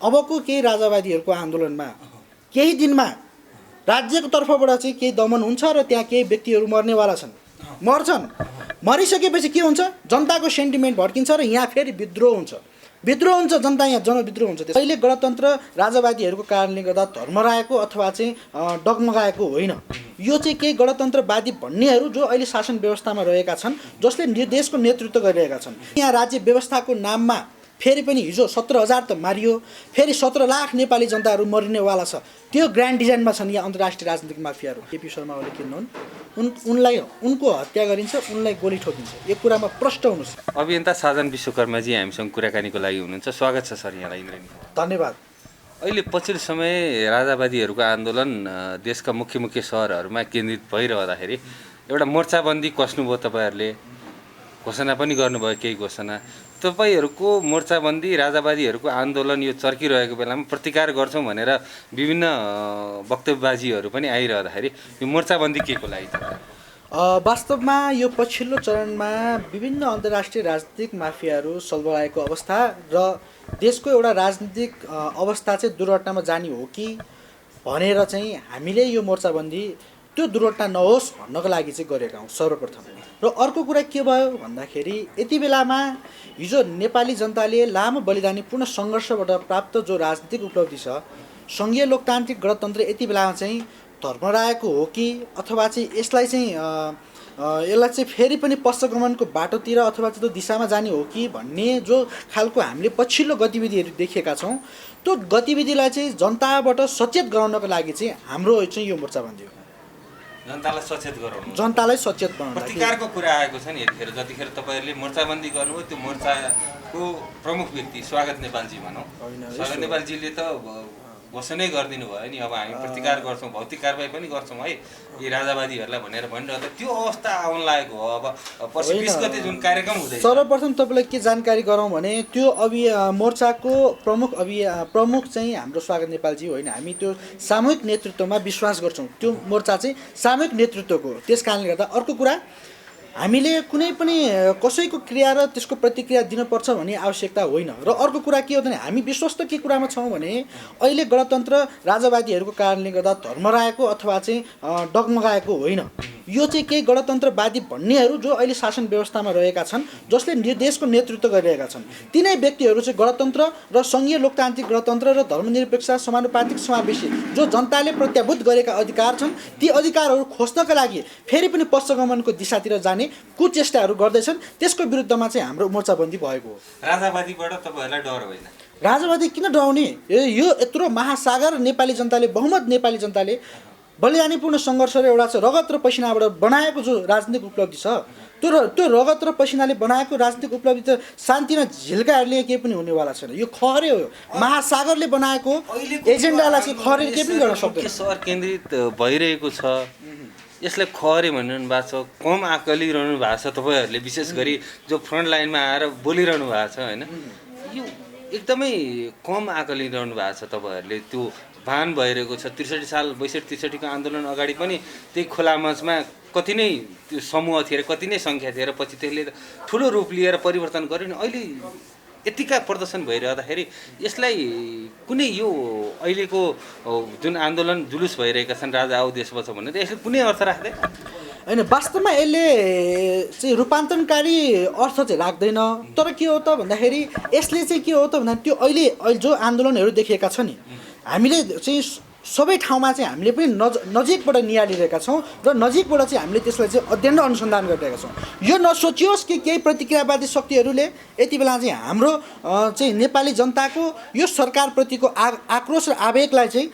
अबको केही राजावादीहरूको आन्दोलनमा केही दिनमा राज्यको तर्फबाट चाहिँ केही दमन हुन्छ र त्यहाँ केही व्यक्तिहरू मर्नेवाला छन्, मर्छन्। मरिसकेपछि के हुन्छ, जनताको सेन्टिमेन्ट भड्किन्छ र यहाँ फेरि विद्रोह हुन्छ, जनता यहाँ जनविद्रोह हुन्छ। अहिले गणतन्त्र राजावादीहरूको कारणले गर्दा धर्मराएको अथवा चाहिँ डगमगाएको होइन, यो चाहिँ केही गणतन्त्रवादी भन्नेहरू जो अहिले शासन व्यवस्थामा रहेका छन्, जसले देशको नेतृत्व गरिरहेका छन्। यहाँ राज्य व्यवस्थाको नाममा फेरि पनि हिजो 17,000 त मारियो, फेरि 17 लाख नेपाली जनताहरू मरिनेवाला छ। त्यो ग्रान्ड डिजाइनमा छन् यहाँ अन्तर्राष्ट्रिय राजनीतिक माफियाहरू। केपी शर्मा ओली किन्नुहुन्, उनलाई उनको हत्या गरिन्छ, उनलाई गोली ठोकिन्छ। यो कुरामा प्रष्ट हुनुहोस्। अभियन्ता साजन विश्वकर्माजी हामीसँग कुराकानीको लागि हुनुहुन्छ, स्वागत छ सर यहाँलाई। इन्द्रनी धन्यवाद। अहिले पछिल्लो समय राजावादीहरूको आन्दोलन देशका मुख्य मुख्य सहरहरूमा केन्द्रित भइरहँदाखेरि एउटा मोर्चाबन्दी कस्नुभयो, तपाईँहरूले घोषणा पनि गर्नुभयो केही घोषणा। तपाईँहरूको मोर्चाबन्दी राजावादीहरूको आन्दोलन यो चर्किरहेको बेलामा प्रतिकार गर्छौँ भनेर विभिन्न वक्तव्यबाजीहरू पनि आइरहँदाखेरि यो मोर्चाबन्दी के को लागि? वास्तवमा यो पछिल्लो चरणमा विभिन्न अन्तर्राष्ट्रिय राजनीतिक माफियाहरू सल्बलाएको अवस्था र देशको एउटा राजनीतिक अवस्था चाहिँ दुर्घटनामा जाने हो कि भनेर चाहिँ हामीले यो मोर्चाबन्दी त्यो दुर्घटना नहोस् भन्नको लागि चाहिँ गरेका हौँ सर्वप्रथम। र अर्को कुरा के भयो भन्दाखेरि यति बेलामा हिजो नेपाली जनताले लामो बलिदानीपूर्ण सङ्घर्षबाट प्राप्त जो राजनीतिक उपलब्धि छ, सङ्घीय लोकतान्त्रिक गणतन्त्र यति बेलामा चाहिँ धर्मराएको हो कि अथवा चाहिँ यसलाई चाहिँ फेरि पनि पश्चगमनको बाटोतिर अथवा त्यो दिशामा जाने हो कि भन्ने जो खालको हामीले पछिल्लो गतिविधिहरू देखेका छौँ, त्यो गतिविधिलाई चाहिँ जनताबाट सचेत गराउनको लागि चाहिँ हाम्रो चाहिँ यो मोर्चाबन्दी हो। जनतालाई सचेत बनाउनु प्रतिकारको कुरा आएको छ नि यतिखेर, जतिखेर तपाईँहरूले मोर्चाबन्दी गर्नुभयो त्यो मोर्चाको प्रमुख व्यक्ति स्वागत नेपालजी भनौँ, स्वागत नेपालजीले त घोषणै गरिदिनु भयो नि, अब हामी प्रतिकार गर्छौँ, भौतिक कारबाही पनि गर्छौँ है यी राजावादीहरूलाई भनेर भनिरहँदा त्यो अवस्था आउन लागेको हो। अब पर्सि 20 गते जुन कार्यक्रम हुँदैछ, सर्वप्रथम तपाईँलाई के जानकारी गरौँ भने त्यो मोर्चाको प्रमुख चाहिँ हाम्रो स्वागत नेपालजी होइन। हामी त्यो सामूहिक नेतृत्वमा विश्वास गर्छौँ, त्यो मोर्चा चाहिँ सामूहिक नेतृत्वको हो। त्यस कारणले गर्दा अर्को कुरा, हामीले कुनै पनि कसैको क्रिया र त्यसको प्रतिक्रिया दिनुपर्छ भन्ने आवश्यकता होइन। र अर्को कुरा के हो भने हामी विश्वस्त के कुरामा छौँ भने अहिले गणतन्त्र राजावादीहरूको कारणले गर्दा धर्मराएको अथवा चाहिँ डगमगाएको होइन, यो चाहिँ केही गणतन्त्रवादी भन्नेहरू जो अहिले शासन व्यवस्थामा रहेका छन्, जसले देशको नेतृत्व गरिरहेका छन्, तिनै व्यक्तिहरू चाहिँ गणतन्त्र र सङ्घीय लोकतान्त्रिक गणतन्त्र र धर्मनिरपेक्ष समानुपातिक समावेशी जो जनताले प्रत्याभूत गरेका अधिकार छन्, ती अधिकारहरू खोज्नका लागि फेरि पनि पश्चगमनको दिशातिर जाने कुचेष्टाहरू गर्दैछन्। त्यसको विरुद्धमा चाहिँ हाम्रो मोर्चाबन्दी भएको हो। राजावादीबाट तपाईँहरूलाई डर होइन? राजावादी किन डराउने? यो यत्रो महासागर नेपाली जनताले, बहुमत नेपाली जनताले बलिदानीपूर्ण सङ्घर्ष र एउटा रगत र पसिनाबाट बनाएको जो राजनीतिक उपलब्धि छ, त्यो रगत र पसिनाले बनाएको राजनीतिक उपलब्धि त शान्तिमा झिल्काहरूले केही पनि हुनेवाला छैन। यो खहरे हो, महासागरले बनाएको एजेन्डालाई चाहिँ खहरे केही पनि गर्न सक्दैन। सहर केन्द्रित भइरहेको छ, यसलाई खहरे भनिरहनु भएको छ, कम आकलिरहनु भएको छ तपाईँहरूले, विशेष गरी जो फ्रन्ट लाइनमा आएर बोलिरहनु भएको छ होइन, यो एकदमै कम आकलिरहनु भएको छ तपाईँहरूले। त्यो भान भइरहेको छ 63 साल 62-63 आन्दोलन अगाडि पनि त्यही खुला मञ्चमा कति नै त्यो समूह थिए, कति नै सङ्ख्या थिए र पछि त्यसले ठुलो रूप लिएर परिवर्तन गर्यो नि। अहिले यतिका प्रदर्शन भइरहँदाखेरि यसलाई कुनै यो अहिलेको जुन आन्दोलन जुलुस भइरहेका छन् राजा आऊ देश बचाऊ भनेर, यसले कुनै अर्थ राख्दै होइन। वास्तवमा यसले चाहिँ रूपान्तरणकारी अर्थ चाहिँ राख्दैन। तर के हो त भन्दाखेरि यसले चाहिँ के हो त भन्दा त्यो अहिले जो आन्दोलनहरू देखिएका छ नि, हामीले चाहिँ सबै ठाउँमा चाहिँ हामीले पनि नजिकबाट निहालिरहेका छौँ र नजिकबाट चाहिँ हामीले त्यसलाई चाहिँ अध्ययन र अनुसन्धान गरिरहेका छौँ। यो नसोचियोस् कि केही प्रतिक्रियावादी शक्तिहरूले यति बेला चाहिँ हाम्रो चाहिँ नेपाली जनताको यो सरकारप्रतिको आक्रोश र आवेगलाई चाहिँ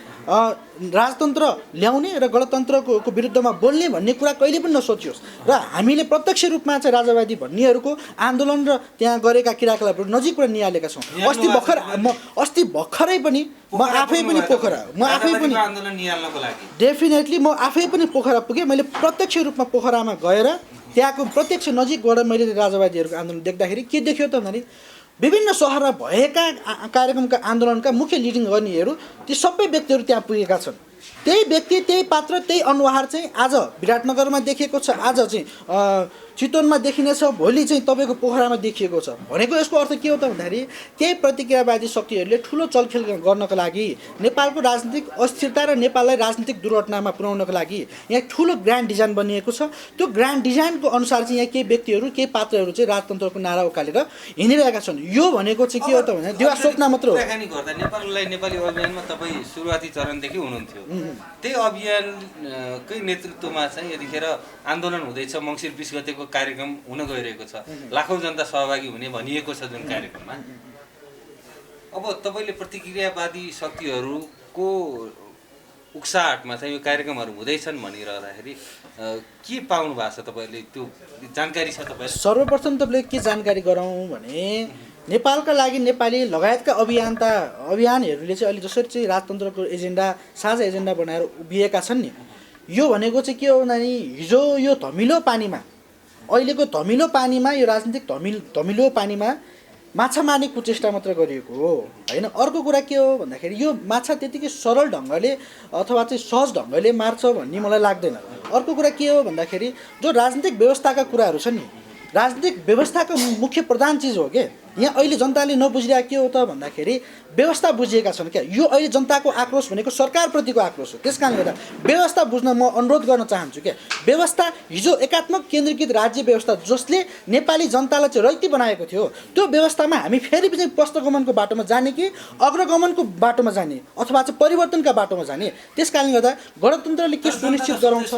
राजतन्त्र ल्याउने र गणतन्त्रको विरुद्धमा बोल्ने भन्ने कुरा कहिले पनि नसोचियोस्। र हामीले प्रत्यक्ष रूपमा चाहिँ राजावादी भन्नेहरूको आन्दोलन र त्यहाँ गरेका क्रियाकलापहरू नजिकबाट निहालेका छौँ। अस्ति भर्खरै पनि म आफै पनि डेफिनेटली म आफै पनि पोखरा पुगेँ। मैले प्रत्यक्ष रूपमा पोखरामा गएर त्यहाँको प्रत्यक्ष नजिकबाट मैले राजावादीहरूको आन्दोलन देख्दाखेरि के देख्यो त भन्दाखेरि विभिन्न सहरमा भएका कार्यक्रमका आन्दोलनका मुख्य लिडिङ गर्नेहरू ती सबै व्यक्तिहरू त्यहाँ पुगेका छन्। त्यही व्यक्ति त्यही पात्र त्यही अनुहार चाहिँ आज विराटनगरमा देखिएको छ, आज चाहिँ चितवनमा देखिनेछ, भोलि चाहिँ तपाईँको पोखरामा देखिएको छ। भनेको यसको अर्थ के हो त भन्दाखेरि केही प्रतिक्रियावादी शक्तिहरूले ठुलो चलखेल गर्नको लागि, नेपालको राजनीतिक अस्थिरता र नेपाललाई राजनीतिक दुर्घटनामा पुर्याउनको लागि यहाँ ठुलो ग्रान्ड डिजाइन बनिएको छ। त्यो ग्रान्ड डिजाइनको अनुसार चाहिँ यहाँ केही व्यक्तिहरू केही पात्रहरू चाहिँ राजतन्त्रको नारा उकालेर हिँडिरहेका छन्। यो भनेको चाहिँ के हो त भने दिवा स्वप्न मात्र हो। कुराकानी गर्दा नेपाललाई नेपाली अभियानमा तपाईँ सुरुवाती चरणदेखि हुनुहुन्थ्यो। त्यही अभियानकै नेतृत्वमा चाहिँ यतिखेर आन्दोलन हुँदैछ, मङ्सिर 20 गतेको कार्यक्रम हुन गइरहेको छ, लाखौँ जनता सहभागी हुने भनिएको छ जुन कार्यक्रममा। अब तपाईँले प्रतिक्रियावादी शक्तिहरूको उक्साहटमा चाहिँ यो कार्यक्रमहरू हुँदैछन् भनिरहँदाखेरि के पाउनु भएको छ तपाईँहरूले, त्यो जानकारी छ तपाईँले? सर्वप्रथम तपाईँले के जानकारी गराउँ भने नेपालका लागि नेपाली लगायतका अभियानहरूले चाहिँ अहिले जसरी चाहिँ राजतन्त्रको एजेन्डा साझा एजेन्डा बनाएर उभिएका छन् नि, यो भनेको चाहिँ के हो भने हिजो यो धमिलो पानीमा, अहिलेको धमिलो पानीमा, यो राजनीतिक धमिलो पानीमा माछा मार्ने कुचेष्टा मात्र गरिएको हो होइन। अर्को कुरा के हो भन्दाखेरि यो माछा त्यतिकै सरल ढङ्गले अथवा चाहिँ सहज ढङ्गले मार्छ भन्ने मलाई लाग्दैन। अर्को कुरा के हो भन्दाखेरि जो राजनीतिक व्यवस्थाका कुराहरू छन् नि, राजनीतिक व्यवस्थाको मुख्य प्रधान चिज हो के यहाँ अहिले जनताले नबुझिरहेको के हो त भन्दाखेरि व्यवस्था बुझिएका छन् क्या। यो अहिले जनताको आक्रोश भनेको सरकारप्रतिको आक्रोश हो। त्यस कारणले गर्दा व्यवस्था बुझ्न म अनुरोध गर्न चाहन्छु क्या। व्यवस्था हिजो एकात्मक केन्द्रीकृत राज्य व्यवस्था जसले नेपाली जनतालाई चाहिँ रैती बनाएको थियो, त्यो व्यवस्थामा हामी फेरि पनि पश्चगमनको बाटोमा जाने कि अग्रगमनको बाटोमा जाने अथवा चाहिँ परिवर्तनका बाटोमा जाने। त्यस कारणले गर्दा गणतन्त्रले के सुनिश्चित गराउँछ?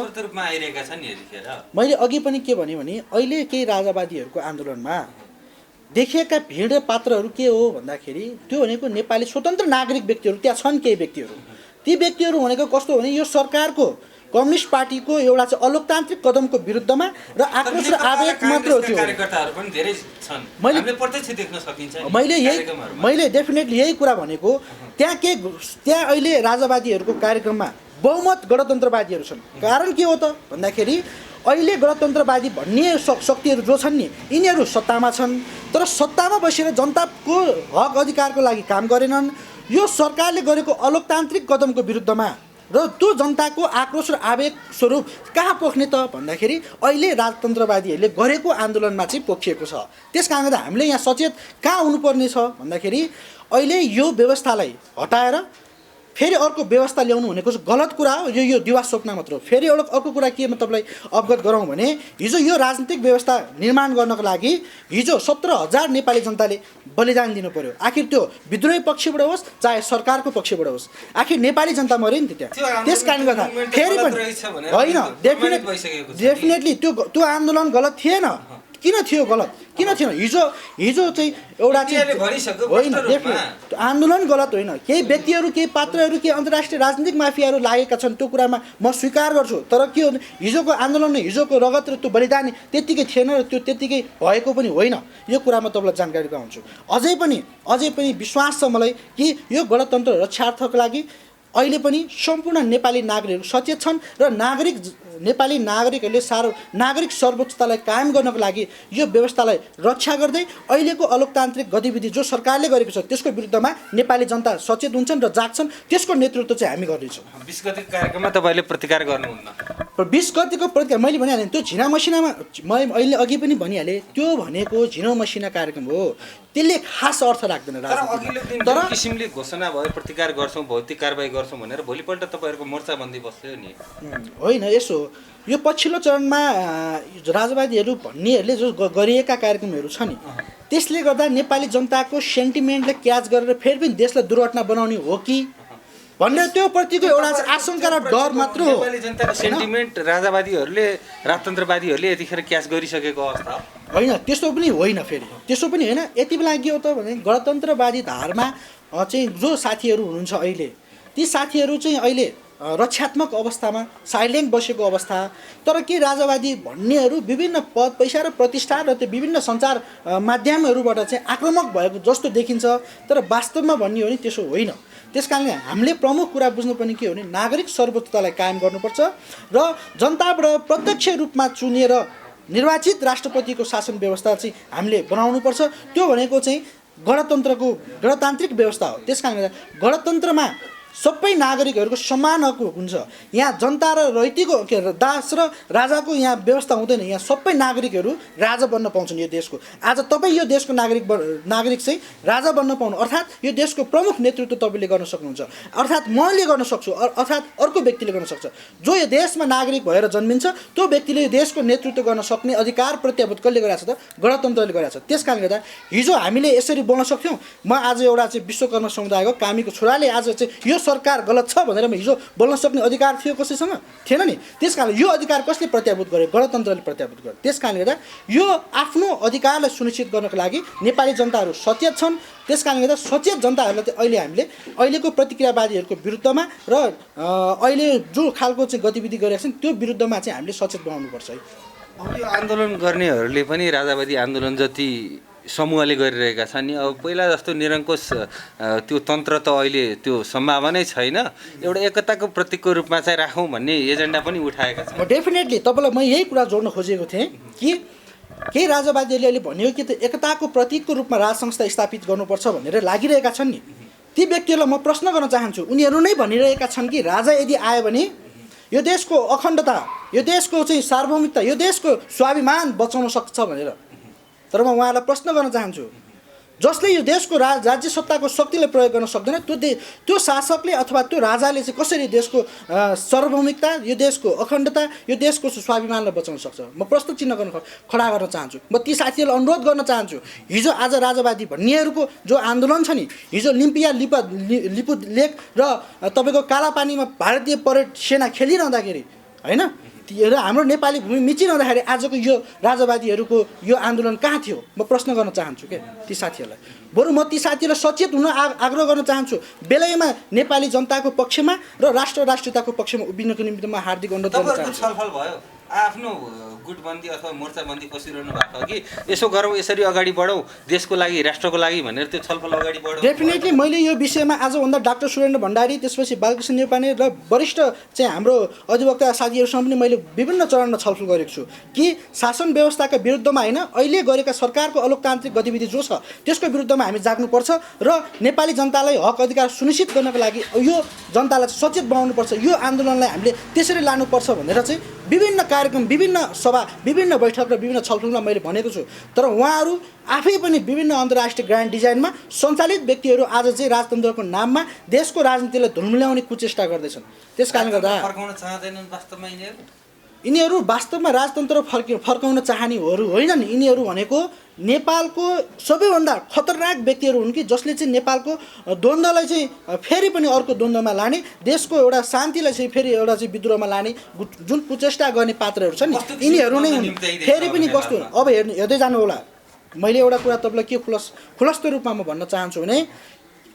मैले अघि पनि के भने अहिले केही राजावादीहरूको आन्दोलनमा देखिएका भिड र पात्रहरू के हो भन्दाखेरि त्यो भनेको नेपाली स्वतन्त्र नागरिक व्यक्तिहरू त्यहाँ छन्। केही व्यक्तिहरू, ती व्यक्तिहरू भनेको कस्तो भने यो सरकारको कम्युनिस्ट पार्टीको एउटा चाहिँ अलोकतान्त्रिक कदमको विरुद्धमा र आक्रोश र आवेग मात्र हो। त्यो मैले डेफिनेटली यही कुरा भनेको त्यहाँ अहिले राजावादीहरूको कार्यक्रममा बहुमत गणतन्त्रवादीहरू छन्। कारण के हो त भन्दाखेरि अहिले गणतन्त्रवादी भन्ने शक्तिहरू जो छन् नि, यिनीहरू सत्तामा छन् तर सत्तामा बसेर जनताको हक अधिकारको लागि काम गरेनन्। यो सरकारले गरेको अलोकतान्त्रिक कदमको विरुद्धमा र त्यो जनताको आक्रोश र आवेग स्वरूप कहाँ पोख्ने त भन्दाखेरि अहिले राजतन्त्रवादीहरूले गरेको आन्दोलनमा चाहिँ पोखिएको छ। त्यस कारणले गर्दा हामीले यहाँ सचेत कहाँ हुनुपर्ने छ भन्दाखेरि अहिले यो व्यवस्थालाई हटाएर फेरि अर्को व्यवस्था ल्याउनु भनेको चाहिँ गलत कुरा हो। यो दिवा स्वप्न मात्र हो। फेरि अर्को कुरा के म तपाईँलाई अवगत गराउँ भने हिजो यो राजनीतिक व्यवस्था निर्माण गर्नको लागि हिजो 17,000 नेपाली जनताले बलिदान दिनु पर्यो। आखिर त्यो विद्रोही पक्षबाट होस् चाहे सरकारको पक्षबाट होस्, आखिर नेपाली जनता मऱ्यो नि त्यहाँ। त्यस कारणले गर्दा फेरि पनि होइन, डेफिनेटली त्यो आन्दोलन गलत थिएन। किन थियो गलत? किन थिएन? हिजो चाहिँ एउटा चाहिँ होइन, डेफिनेट आन्दोलन गलत होइन। केही व्यक्तिहरू केही पात्रहरू केही अन्तर्राष्ट्रिय राजनीतिक माफियाहरू लागेका छन्, त्यो कुरामा म स्वीकार गर्छु। तर के हो हिजोको आन्दोलन हिजोको रगत र त्यो बलिदान त्यत्तिकै थिएन र त्यो त्यत्तिकै भएको पनि होइन। यो कुरामा तपाईँलाई जानकारी गराउँछु। अझै पनि विश्वास छ मलाई कि यो गणतन्त्र रक्षार्थको लागि अहिले पनि सम्पूर्ण नेपाली नागरिकहरू सचेत छन् र नेपाली नागरिकहरूले नागरिक सर्वोच्चतालाई कायम गर्नको लागि यो व्यवस्थालाई रक्षा गर्दै अहिलेको अलोकतान्त्रिक गतिविधि जो सरकारले गरेको छ त्यसको विरुद्धमा नेपाली जनता सचेत हुन्छन् र जाग्छन्। त्यसको नेतृत्व चाहिँ हामी गर्दैछौँ। 20 गतेको कार्यक्रममा तपाईँले प्रतिकार गर्नुहुन्न? 20 गतेको प्रतिकार मैले भनिहालेँ, त्यो झिना मसिनामा मैले अघि पनि भनिहालेँ, त्यो भनेको झिनो मसिना कार्यक्रम हो। त्यसले खास अर्थ राख्दैन। तर किसिमले घोषणा भयो प्रतिकार गर्छौँ, भौतिक कारबाही गर्छौँ भनेर भोलिपल्ट तपाईँहरूको मोर्चाबन्दी बस्यो नि? होइन, यसो यो पछिल्लो चरणमा राजवादीहरू भन्नेहरूले जो गरिएका कार्यक्रमहरू छ नि, त्यसले गर्दा नेपाली जनताको सेन्टिमेन्टलाई क्याच गरेर फेरि पनि देशलाई दुर्घटना बनाउने हो कि भनेर त्यो प्रतिको एउटा आशंका र डर मात्र हो। नेपाली जनताको सेन्टिमेन्ट राजावादीहरूले राजतन्त्रवादीहरूले यतिखेर क्याच गरिसकेको अवस्था होइन। त्यस्तो पनि होइन, फेरि त्यस्तो पनि होइन। यति बेला के हो त भने गणतन्त्रवादी धारमा चाहिँ जो साथीहरू हुनुहुन्छ अहिले, ती साथीहरू चाहिँ अहिले रक्षात्मक अवस्थामा साइलेन्ट बसेको अवस्था। तर के राजावादी भन्नेहरू विभिन्न पद पैसा र प्रतिष्ठा र त्यो विभिन्न सञ्चार माध्यमहरूबाट चाहिँ आक्रामक भएको जस्तो देखिन्छ, तर वास्तवमा भन्ने हो भने त्यसो होइन। त्यस कारणले हामीले प्रमुख कुरा बुझ्नुपर्ने के हो भने नागरिक सर्वोच्चतालाई कायम गर्नुपर्छ र जनताबाट प्रत्यक्ष रूपमा चुनिएर निर्वाचित राष्ट्रपतिको शासन व्यवस्था चाहिँ हामीले बनाउनुपर्छ। त्यो भनेको चाहिँ गणतान्त्रिक व्यवस्था हो। त्यस कारणले गणतन्त्रमा सबै नागरिकहरूको समान हक हुन्छ। यहाँ जनता र रैतीको के दास र राजाको यहाँ व्यवस्था हुँदैन। यहाँ सबै नागरिकहरू राजा बन्न पाउँछन् यो देशको। आज तपाईँ यो देशको नागरिक चाहिँ राजा बन्न पाउनु अर्थात् यो देशको प्रमुख नेतृत्व तपाईँले गर्न सक्नुहुन्छ, अर्थात् मैले गर्न सक्छु, अर्थात् अर्को व्यक्तिले गर्न सक्छ। जो यो देशमा नागरिक भएर जन्मिन्छ त्यो व्यक्तिले यो देशको नेतृत्व गर्न सक्ने अधिकार प्रत्याभूत कसले गरेको छ त? गणतन्त्रले गरेको छ। त्यस कारणले गर्दा हिजो हामीले यसरी बोल्न सक्थ्यौँ। म आज एउटा चाहिँ विश्वकर्मा समुदायको कामीको छोराले आज चाहिँ यो सरकार गलत छ भनेर म हिजो बोल्न सक्ने अधिकार थियो कसैसँग? थिएन नि। त्यस कारणले यो अधिकार कसले प्रत्याभूत गर्यो? गणतन्त्रले प्रत्याभूत गर्यो। त्यस कारणले गर्दा यो आफ्नो अधिकारलाई सुनिश्चित गर्नको लागि नेपाली जनताहरू सचेत छन्। त्यस कारणले गर्दा सचेत जनताहरूलाई चाहिँ अहिले हामीले अहिलेको प्रतिक्रियावादीहरूको विरुद्धमा र अहिले जो खालको चाहिँ गतिविधि गरिरहेका छन् त्यो विरुद्धमा चाहिँ हामीले सचेत बनाउनुपर्छ है। अब यो आन्दोलन गर्नेहरूले पनि राजावादी आन्दोलन जति समूहले गरिरहेका छन् नि, अब पहिला जस्तो निरङ्कुश त्यो तन्त्र त अहिले त्यो सम्भावनै छैन। एउटा एकताको प्रतीकको रूपमा चाहिँ राखौँ भन्ने एजेन्डा पनि उठाएका छन्। डेफिनेटली तपाईँलाई म यही कुरा जोड्न खोजेको थिएँ कि केही राजावादीहरूले अहिले भनेको कि एकताको प्रतीकको रूपमा राज संस्था स्थापित गर्नुपर्छ भनेर लागिरहेका छन् नि। ती व्यक्तिहरूलाई म प्रश्न गर्न चाहन्छु, उनीहरू नै भनिरहेका छन् कि राजा यदि आयो भने यो देशको अखण्डता, यो देशको चाहिँ सार्वभौमिकता, यो देशको स्वाभिमान बचाउन सक्छ भनेर। तर म उहाँलाई प्रश्न गर्न चाहन्छु, जसले यो देशको राज्य सत्ताको शक्तिलाई प्रयोग गर्न सक्दैन त्यो शासकले अथवा त्यो राजाले चाहिँ कसरी देशको सार्वभौमिकता, यो देशको अखण्डता, यो देशको स्वाभिमानलाई बचाउन सक्छ? म प्रश्न चिन्ह खडा गर्न चाहन्छु। म ती साथीहरूलाई अनुरोध गर्न चाहन्छु, हिजो आज राजावादी भन्नेहरूको जो आन्दोलन छ नि, हिजो लिम्पिया लिपु लेक र तपाईँको कालापानीमा भारतीय परेड सेना खेलिरहँदाखेरि होइन, र हाम्रो नेपाली भूमि मिचिरहँदाखेरि आजको यो राजावादीहरूको यो आन्दोलन कहाँ थियो? म प्रश्न गर्न चाहन्छु के ती साथीहरूलाई। बरु म ती साथीहरूलाई सचेत हुन आग्रह गर्न चाहन्छु। बेलैमा नेपाली जनताको पक्षमा र राष्ट्रियताको पक्षमा उभिनको निम्ति म हार्दिक अनुरोध गर्न चाहन्छु। छलफल भयो आफ्नो गुटबन्दी अथवा मोर्चाबन्दी बसिरहनु भएको कि यसो गरौँ, यसरी अगाडि बढौँ, देशको लागि राष्ट्रको लागि भनेर त्यो छलफल अगाडि बढौँ। डेफिनेटली मैले यो विषयमा आजभन्दा डाक्टर सुरेन्द्र भण्डारी, त्यसपछि बालकृष्ण नेपाने र वरिष्ठ चाहिँ हाम्रो अधिवक्ता साथीहरूसँग पनि मैले विभिन्न चरणमा छलफल गरेको छु कि शासन व्यवस्थाका विरुद्धमा होइन, अहिले गरेका सरकारको अलोकतान्त्रिक गतिविधि जो छ त्यसको विरुद्धमा हामी जाग्नुपर्छ र नेपाली जनतालाई हक अधिकार सुनिश्चित गर्नको लागि यो जनतालाई सचेत बनाउनुपर्छ। यो आन्दोलनलाई हामीले त्यसरी लानुपर्छ भनेर चाहिँ विभिन्न कार्यक्रम, विभिन्न सभा, विभिन्न बैठक र विभिन्न छलफलमा मैले भनेको छु। तर उहाँहरू आफै पनि विभिन्न अन्तर्राष्ट्रिय ग्रान्ड डिजाइनमा सञ्चालित व्यक्तिहरू आज चाहिँ राजतन्त्रको नाममा देशको राजनीतिलाई धुलमुल्याउने कुचेष्टा गर्दैछन्। त्यस कारणले गर्दा फर्काउन चाहँदैनन् वास्तवमा यिनीहरू वास्तवमा राजतन्त्र फर्काउन चाहनेहरू होइनन्। यिनीहरू भनेको नेपालको सबैभन्दा खतरनाक व्यक्तिहरू हुन् कि जसले चाहिँ नेपालको द्वन्द्वलाई चाहिँ फेरि पनि अर्को द्वन्द्वमा लाने, देशको एउटा शान्तिलाई चाहिँ फेरि एउटा चाहिँ विद्रोहमा लाने जुन कुचेष्टा गर्ने पात्रहरू छन् नि, यिनीहरू नै हुन्। फेरि पनि कस्तो अब हेर्दै जानु होला। मैले एउटा कुरा तपाईँलाई के खुलस्त रूपमा म भन्न चाहन्छु भने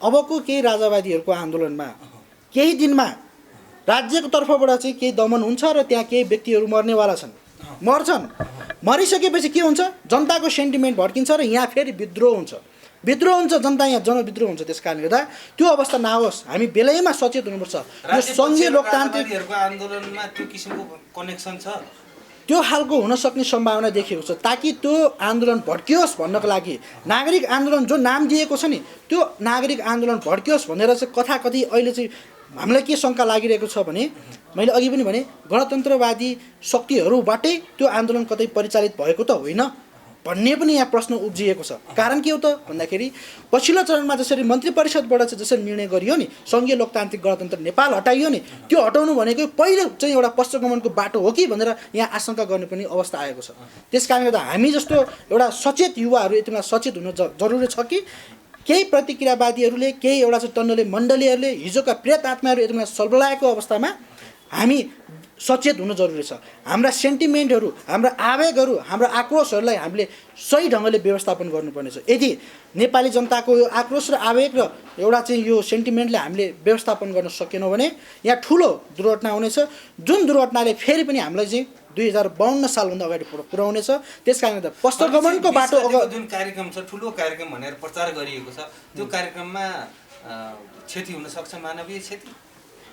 अबको केही राजावादीहरूको आन्दोलनमा केही दिनमा राज्यको तर्फबाट चाहिँ केही दमन हुन्छ र त्यहाँ केही व्यक्तिहरू मर्नेवाला छन्, मर्छन्। मरिसकेपछि के हुन्छ? जनताको सेन्टिमेन्ट भड्किन्छ र यहाँ फेरि विद्रोह हुन्छ, जनता यहाँ जनविद्रोह हुन्छ। त्यस कारणले गर्दा त्यो अवस्था नहोस्, हामी बेलैमा सचेत हुनुपर्छ। यो सङ्घीय लोकतान्त्रिक आन्दोलनमा त्यो किसिमको कनेक्सन छ, त्यो खालको हुन सक्ने सम्भावना देखिएको छ। ताकि त्यो आन्दोलन भड्कियोस् भन्नको लागि नागरिक आन्दोलन जो नाम दिएको छ नि, त्यो नागरिक आन्दोलन भड्कियोस् भनेर चाहिँ कथाकथि अहिले चाहिँ हामीलाई के शङ्का लागिरहेको छ भने मैले अघि पनि भने गणतन्त्रवादी शक्तिहरूबाटै त्यो आन्दोलन कतै परिचालित भएको त होइन भन्ने पनि यहाँ प्रश्न उब्जिएको छ। कारण के हो त भन्दाखेरि पछिल्लो चरणमा जसरी मन्त्री परिषदबाट चाहिँ जसरी निर्णय गरियो नि सङ्घीय लोकतान्त्रिक गणतन्त्र नेपाल हटाइयो नि, त्यो हटाउनु भनेको पहिलो चाहिँ एउटा पश्चिमगमनको बाटो हो कि भनेर यहाँ आशंका गर्ने पनि अवस्था आएको छ। त्यस कारणले गर्दा हामी जस्तो एउटा सचेत युवाहरू यति बेला सचेत हुन जरुरी छ कि केही प्रतिक्रियावादीहरूले, केही एउटा चाहिँ टन्डले मण्डलीहरूले, हिजोका प्रेत आत्माहरू यति बेला सल्बलाएको अवस्थामा हामी सचेत हुनु जरुरी छ। हाम्रा सेन्टिमेन्टहरू, हाम्रा आवेगहरू, हाम्रा आक्रोशहरूलाई हामीले सही ढङ्गले व्यवस्थापन गर्नुपर्नेछ। यदि नेपाली जनताको यो आक्रोश र आवेग र एउटा चाहिँ यो सेन्टिमेन्टले हामीले व्यवस्थापन गर्न सकेनौँ भने यहाँ ठुलो दुर्घटना हुनेछ, जुन दुर्घटनाले फेरि पनि हामीलाई चाहिँ 2052 सालभन्दा अगाडि पुर्याउनेछ। त्यस कारणले पश्चिमगमनको बाटो जुन कार्यक्रम छ, ठुलो कार्यक्रम भनेर प्रचार गरिएको छ, त्यो कार्यक्रममा क्षति हुन सक्छ, मानवीय क्षति।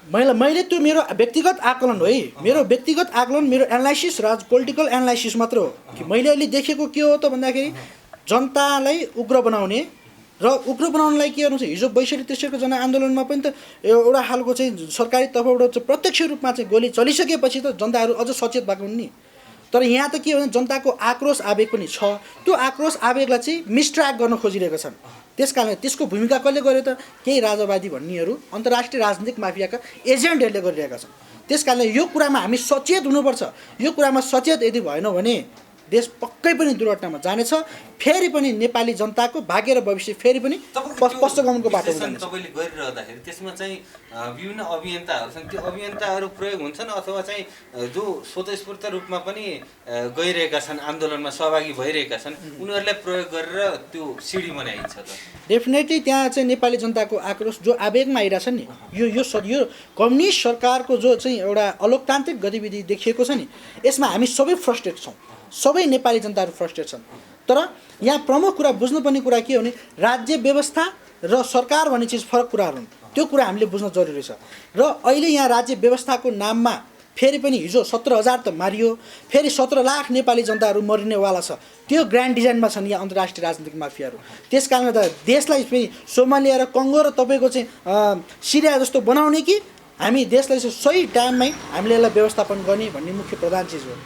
मैले त्यो मेरो व्यक्तिगत आकलन हो है, मेरो व्यक्तिगत आकलन, मेरो एनालाइसिस पोलिटिकल एनालाइसिस मात्र हो कि मैले अहिले देखेको के हो त भन्दाखेरि जनतालाई उग्र बनाउने, र उग्र बनाउनलाई के गर्नु छ हिजो 62-63 जनआन्दोलनमा पनि त एउटा खालको चाहिँ सरकारी तर्फबाट चाहिँ प्रत्यक्ष रूपमा चाहिँ गोली चलिसकेपछि त जनताहरू अझ सचेत भएको हुन् नि। तर यहाँ त के हो भने जनताको आक्रोश आवेग पनि छ, त्यो आक्रोश आवेगलाई चाहिँ मिसट्र्याक गर्न खोजिरहेका छन्। त्यसकारणले त्यसको भूमिका कसले गर्यो त केही राजावादी भन्नेहरू अन्तर्राष्ट्रिय राजनीतिक माफियाका एजेन्टहरूले गरिरहेका छन्। त्यसकारणले यो कुरामा हामी सचेत हुनुपर्छ। यो कुरामा सचेत यदि भएनौँ भने देश पक्कै पनि दुर्घटनामा जानेछ। फेरि पनि नेपाली जनताको भाग्य र भविष्य फेरि पनि पश्चगमनको बाटो जानेछ। तपाईँले गरिरहँदाखेरि त्यसमा चाहिँ विभिन्न अभियन्ताहरू छन्, त्यो अभियन्ताहरू प्रयोग हुन्छन् अथवा चाहिँ जो स्वतस्फूर्त रूपमा पनि गइरहेका छन्, आन्दोलनमा सहभागी भइरहेका छन्, उनीहरूलाई प्रयोग गरेर त्यो सिडी बनाइन्छ त? डेफिनेटली त्यहाँ चाहिँ नेपाली जनताको आक्रोश जो आवेगमा आइरहेछ नि, यो कम्युनिस्ट सरकारको जो चाहिँ एउटा अलोकतान्त्रिक गतिविधि देखिएको छ नि, यसमा हामी सबै फ्रस्ट्रेट छौँ। सबै नेपाली जनताहरू फ्रस्ट्रेट छन्। तर यहाँ प्रमुख कुरा बुझ्नुपर्ने कुरा के हो भने राज्य व्यवस्था र सरकार भन्ने चिज फरक कुराहरू हुन्। त्यो कुरा हामीले बुझ्न जरुरी छ। र अहिले यहाँ राज्य व्यवस्थाको नाममा फेरि पनि हिजो 17,000 त मारियो, फेरि 17 लाख नेपाली जनताहरू मरिनेवाला छ। त्यो ग्रान्ड डिजाइनमा छन् यहाँ अन्तर्राष्ट्रिय राजनीतिक माफियाहरू। त्यस कारणले त देशलाई फेरि सोमालिया र कङ्गो र तपाईँको चाहिँ सिरिया जस्तो बनाउने कि हामी देशलाई सही टाइममै हामीले यसलाई व्यवस्थापन गर्ने भन्ने मुख्य प्रधान चिज हो।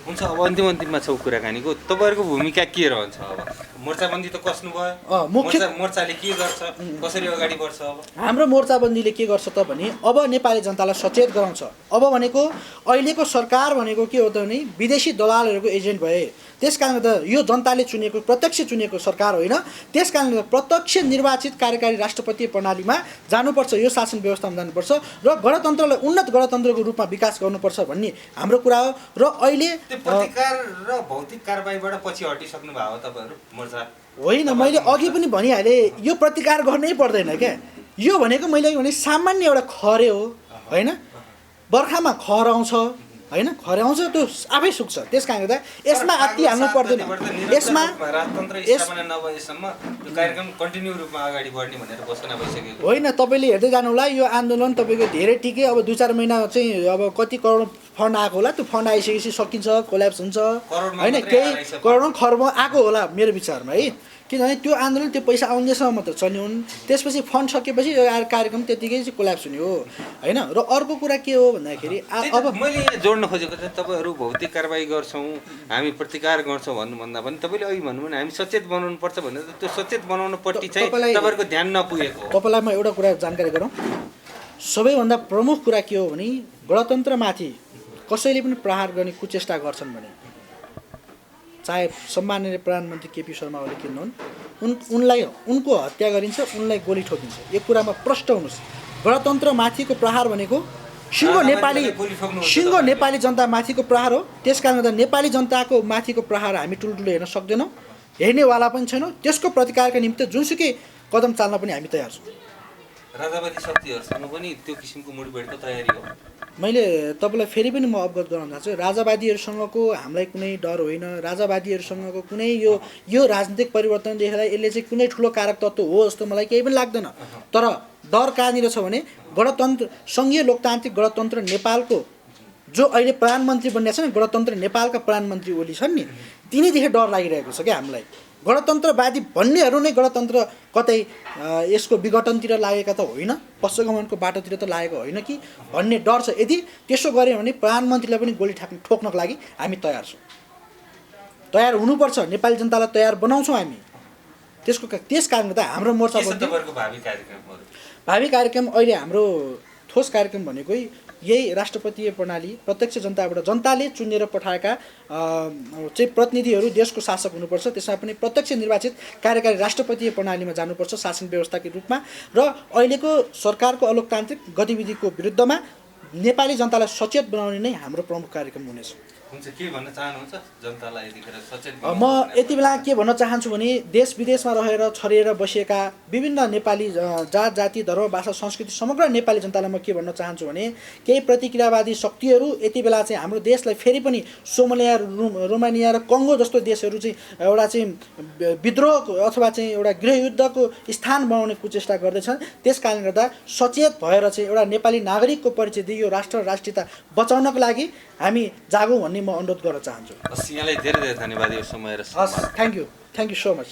हुन्छ, अब अन्तिममा छौ कुराकानीको। तपाईँहरूको भूमिका के रहन्छ? अब मोर्चाबन्दी त कस्नु भयो, मोर्चाले के गर्छ, कसरी अगाडि बढ्छ? अब हाम्रो मोर्चाबन्दीले के गर्छ त भने अब नेपाली जनतालाई सचेत गराउँछ। अब भनेको अहिलेको सरकार भनेको के हो त भने विदेशी दलालहरूको एजेन्ट भए। त्यस कारणले त यो जनताले चुनेको प्रत्यक्ष चुनेको सरकार होइन। त्यस कारणले त प्रत्यक्ष निर्वाचित कार्यकारी राष्ट्रपति प्रणालीमा जानुपर्छ, यो शासन व्यवस्थामा जानुपर्छ र गणतन्त्रलाई उन्नत गणतन्त्रको रूपमा विकास गर्नुपर्छ भन्ने हाम्रो कुरा हो। र अहिले प्रतिकार र भौतिक कारबाहीबाट पछि हटिसक्नु भयो हो तपाईँहरू मोर्चा? होइन, मैले अघि पनि भनिहालेँ यो प्रतिकार गर्नै पर्दैन क्या। यो भनेको मैले भने सामान्य एउटा खरे हो होइन। बर्खामा खर आउँछ होइन, खरे आउँछ त्यो आफै सुक्छ। त्यस कारणले त यसमा आत्तिहाल्नु पर्दैन। यसमा राजतन्त्र स्थापना नभएसम्म त्यो कार्यक्रम कन्टिन्यू रूपमा अगाडि बढ्ने भनेर घोषणा भइसकेको होइन। तपाईँले हेर्दै जानु होला यो आन्दोलन तपाईँको धेरै टिके। अब 2-4 महिना चाहिँ अब कति करोड फन्ड आएको होला, त्यो फन्ड आइसकेपछि सकिन्छ, कोल्याप्स हुन्छ होइन। केही करोड खर्ब आएको होला मेरो विचारमा है। किनभने त्यो आन्दोलन त्यो पैसा आउनेसम्म मात्र चल्ने हुन्। त्यसपछि फन्ड सकेपछि यो कार्यक्रम त्यतिकै चाहिँ कोल्याप्स हुने हो होइन। र अर्को कुरा के हो भन्दाखेरि अब मैले यहाँ जोड्न खोजेको चाहिँ तपाईँहरू भौतिक कारबाही गर्छौँ, हामी प्रतिकार गर्छौँ भन्नुभन्दा पनि तपाईँले अघि भन्नुभयो भने हामी सचेत बनाउनु पर्छ भनेर, त्यो सचेत बनाउनुपट्टि चाहिँ तपाईँहरूको ध्यान नपुगेको। तपाईँलाई म एउटा कुरा जानकारी गरौँ। सबैभन्दा प्रमुख कुरा के हो भने गणतन्त्रमाथि कसैले पनि प्रहार गर्ने कुचेष्टा गर्छन् भने चाहे सम्माननीय प्रधानमन्त्री केपी शर्मा ओली किन हुन्, उनलाई उनको हत्या गरिन्छ, उनलाई गोली ठोकिन्छ। यो कुरामा प्रष्ट हुनुहोस्। गणतन्त्रमाथिको प्रहार भनेको सिङ्गो नेपाली जनतामाथिको प्रहार हो। त्यस कारणले त नेपाली जनताको माथिको प्रहार हामी ठुल्ठुलो हेर्न सक्दैनौँ, हेर्नेवाला पनि छैनौँ। त्यसको प्रतिकारका निम्ति जुनसुकै कदम चाल्न पनि हामी तयार छौँ। राजावादी शक्तिहरूसँग पनि त्यो किसिमको मुडभेडको तयारी हो। मैले तपाईँलाई फेरि पनि म अवगत गराउन चाहन्छु, राजावादीहरूसँगको हामीलाई कुनै डर होइन। राजावादीहरूसँगको कुनै यो राजनीतिक परिवर्तन देखेर यसले चाहिँ कुनै ठुलो कारक तत्त्व हो जस्तो मलाई केही पनि लाग्दैन। तर डर कहाँनिर छ भने गणतन्त्र सङ्घीय लोकतान्त्रिक गणतन्त्र नेपालको जो अहिले प्रधानमन्त्री बनिएको छ नि, गणतन्त्र नेपालका प्रधानमन्त्री ओली छन् नि, तिनीदेखि डर लागिरहेको छ क्या हामीलाई। गणतन्त्रवादी भन्नेहरू नै गणतन्त्र कतै यसको विघटनतिर लागेका त होइन, पश्चगमनको बाटोतिर त लागेको होइन कि भन्ने डर छ। यदि त्यसो गऱ्यो भने प्रधानमन्त्रीलाई पनि गोली ठोक्नको लागि हामी तयार छौँ। तयार हुनुपर्छ, नेपाली जनतालाई तयार बनाउँछौँ हामी। त्यस कारणले त हाम्रो मोर्चा भावी कार्यक्रम अहिले हाम्रो ठोस कार्यक्रम भनेकै यही राष्ट्रपतीय प्रणाली, प्रत्यक्ष जनताबाट जनताले चुनेर पठाएका चाहिँ प्रतिनिधिहरू देशको शासक हुनुपर्छ। त्यसमा पनि प्रत्यक्ष निर्वाचित कार्यकारी राष्ट्रपतीय प्रणालीमा जानुपर्छ शासन व्यवस्थाको रूपमा। र अहिलेको सरकारको अलोकतान्त्रिक गतिविधिको विरुद्धमा नेपाली जनतालाई सचेत बनाउने नै हाम्रो प्रमुख कार्यक्रम हुनेछ। के भन्न चाहनुहुन्छ जनतालाई यतिखेर सचेत? म यति बेला के भन्न चाहन्छु भने देश विदेशमा रहेर छरिएर बसेका विभिन्न नेपाली जात जाति धर्म भाषा संस्कृति समग्र नेपाली जनतालाई म के भन्न चाहन्छु भने केही प्रतिक्रियावादी शक्तिहरू यति बेला चाहिँ हाम्रो देशलाई फेरि पनि सोमालिया, रोमानिया र कङ्गो जस्तो देशहरू चाहिँ एउटा चाहिँ विद्रोह अथवा चाहिँ एउटा गृहयुद्धको स्थान बनाउने कुचेष्टा गर्दैछन्। त्यस कारणले गर्दा सचेत भएर चाहिँ एउटा नेपाली नागरिकको परिचय दियो राष्ट्र र राष्ट्रियता बचाउनको लागि हामी जागौँ भन्ने म अनुरोध गर्न चाहन्छु। यहाँलाई धेरै धेरै धन्यवाद यो समय र थ्याङ्क यू सो मच।